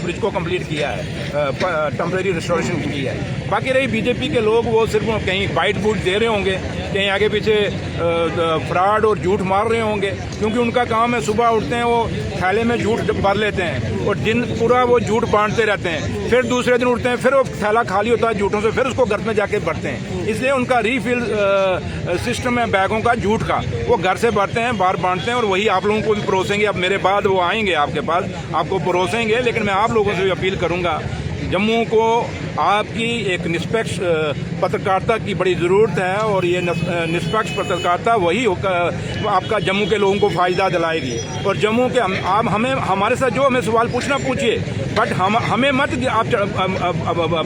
Bridge को complete किया है, टेम्परेरी रिस्टोरेशन की है। बाकी रही बीजेपी के लोग, वो सिर्फ कहीं बाइट बूट दे रहे होंगे, कहीं आगे पीछे फ्रॉड और झूठ मार रहे होंगे, क्योंकि उनका काम है सुबह उठते हैं वो थैले में झूठ भर लेते हैं और दिन पूरा वो झूठ बांटते रहते हैं, फिर दूसरे दिन उठते हैं फिर वो थैला खाली होता है झूठों से, फिर उसको घर में जाके भरते हैं। इसलिए उनका रीफिल सिस्टम है बैगों का झूठ का, वो घर से भरते हैं, बाहर बांटते हैं और वही आप लोगों को भी परोसेंगे। अब मेरे बाद वो आएंगे आपके पास, आपको परोसेंगे। लेकिन मैं आप लोगों से भी अपील करूंगा, जम्मू को आपकी एक निष्पक्ष पत्रकारिता की बड़ी ज़रूरत है और ये निष्पक्ष पत्रकारिता वही आपका जम्मू के लोगों को फ़ायदा दिलाएगी। और जम्मू के आप हमें हमारे साथ जो हमें सवाल पूछना पूछिए, बट हमें मत आप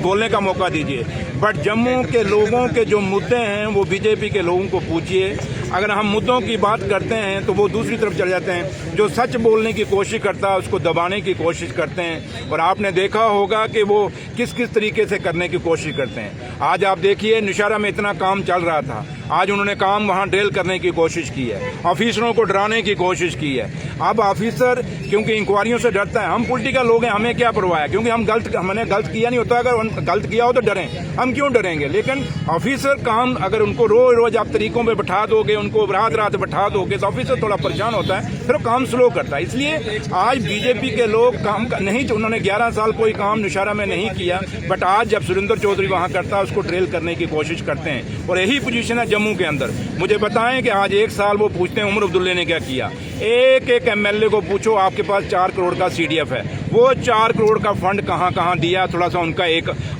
बोलने का मौका दीजिए। बट जम्मू के लोगों के जो मुद्दे हैं वो बीजेपी के लोगों को पूछिए। अगर हम मुद्दों की बात करते हैं तो वो दूसरी तरफ चले जाते हैं, जो सच बोलने की कोशिश करता है उसको दबाने की कोशिश करते हैं। और आपने देखा होगा कि वो किस किस तरीके से करने की कोशिश करते हैं। आज आप देखिए निशारा में इतना काम चल रहा था, आज उन्होंने काम वहाँ ड्रिल करने की कोशिश की है, ऑफिसरों को डराने की कोशिश की है। अब ऑफिसर क्योंकि इंक्वायरियों से डरता है, हम पॉलिटिकल लोग हैं, हमें क्या परवाह है, क्योंकि हमने गलत किया नहीं होता। अगर गलत किया हो तो डरें, हम क्यों डरेंगे। लेकिन ऑफिसर काम अगर उनको रोज रोज आप तरीकों पर बैठा दोगे, उनको रात रात बैठा दोगे तो ऑफिसर थोड़ा परेशान होता है, फिर वो काम स्लो करता है। इसलिए आज बीजेपी के लोग काम नहीं, उन्होंने 11 साल कोई काम निशारा में नहीं किया, बट आज जब सुरेंद्र चौधरी वहाँ करता है उसको ड्रिल करने की कोशिश करते हैं। और यही पोजीशन है जम्मू के अंदर। मुझे बताएं कि आज 1 साल वो पूछते हैं उमर अब्दुल्ला ने क्या किया। एक एक एमएलए को पूछो, आपके पास 4 करोड़ का सीडीएफ है, वो 4 करोड़ का फंड कहाँ कहाँ दिया, थोड़ा सा उनका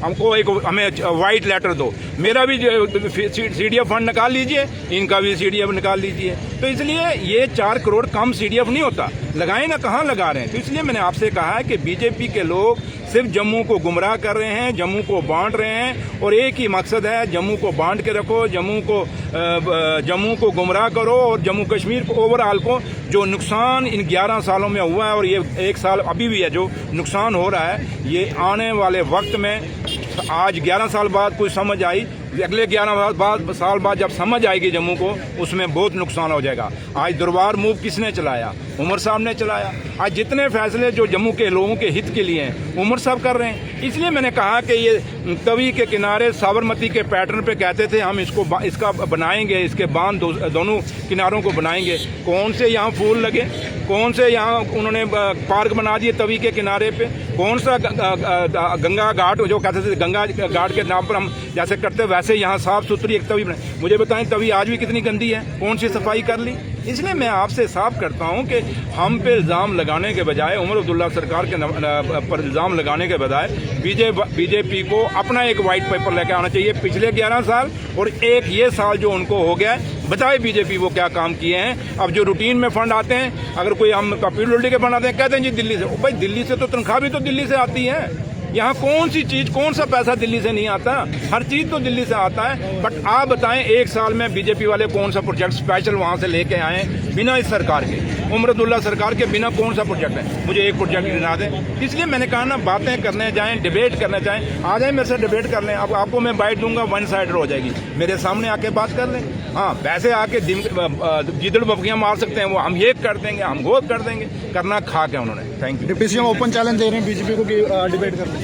हमको हमें व्हाइट लेटर दो। मेरा भी सीडीएफ फंड निकाल लीजिए, इनका भी सीडीएफ निकाल लीजिए। तो इसलिए ये 4 करोड़ कम सीडीएफ नहीं होता, लगाए ना, कहाँ लगा रहे हैं। तो इसलिए मैंने आपसे कहा है कि बीजेपी के लोग सिर्फ जम्मू को गुमराह कर रहे हैं, जम्मू को बांट रहे हैं और एक ही मकसद है, जम्मू को बांट के रखो, जम्मू को गुमराह करो और जम्मू कश्मीर को ओवरऑल को जो नुकसान इन 11 सालों में हुआ है और ये 1 साल अभी भी है जो नुकसान हो रहा है, ये आने वाले वक्त में आज 11 साल बाद कुछ समझ आई, अगले 11 साल बाद जब समझ आएगी जम्मू को, उसमें बहुत नुकसान हो जाएगा। आज दरबार मूव किसने चलाया? उमर साहब ने चलाया। आज जितने फैसले जो जम्मू के लोगों के हित के लिए हैं उमर साहब कर रहे हैं। इसलिए मैंने कहा कि ये तवी के किनारे साबरमती के पैटर्न पे कहते थे हम इसका बनाएंगे, इसके बांध दोनों किनारों को बनाएंगे। कौन से यहाँ फूल लगे, कौन से यहाँ उन्होंने पार्क बना दिए तवी के किनारे पे, कौन सा गंगा घाट जो कहते थे गंगा घाट के नाम पर हम जैसे करते वैसे यहाँ साफ सुथरी एक तवी बनाई। मुझे बताएं तवी आज भी कितनी गंदी है, कौन सी सफाई कर ली। इसलिए मैं आपसे साफ करता हूं कि हम पे इल्ज़ाम लगाने के बजाय, उमर अब्दुल्ला सरकार के पर इल्ज़ाम लगाने के बजाय बीजेपी को अपना एक वाइट पेपर लेकर आना चाहिए। पिछले 11 साल और एक ये साल जो उनको हो गया है, बताए बीजेपी वो क्या काम किए हैं। अब जो रूटीन में फंड आते हैं, अगर कोई हम पीडब्ल्यूडी के फंड आते हैं, कहते हैं जी दिल्ली से। भाई दिल्ली से तो तनख्वाह भी तो दिल्ली से आती है। यहाँ कौन सी चीज, कौन सा पैसा दिल्ली से नहीं आता? हर चीज तो दिल्ली से आता है। बट आप बताएं 1 साल में बीजेपी वाले कौन सा प्रोजेक्ट स्पेशल वहां से लेके आए बिना इस सरकार के, उमर अब्दुल्ला सरकार के बिना? कौन सा प्रोजेक्ट है? मुझे एक प्रोजेक्ट गिना दें। इसलिए मैंने कहा ना, बातें करने जाएं, डिबेट करने जाएं, आ जाए मेरे से डिबेट कर लें। अब आपको मैं बाइट दूंगा, 1 साइड हो जाएगी। मेरे सामने आके बात कर लें। हाँ, वैसे आके जिदड़ बपकियां मार सकते हैं, वो हम ये कर देंगे, हम वो कर देंगे, करना खाक है उन्होंने। Thank you. Deputy CM open challenge दे रहे हैं बीजेपी को कि डिबेट कर लें।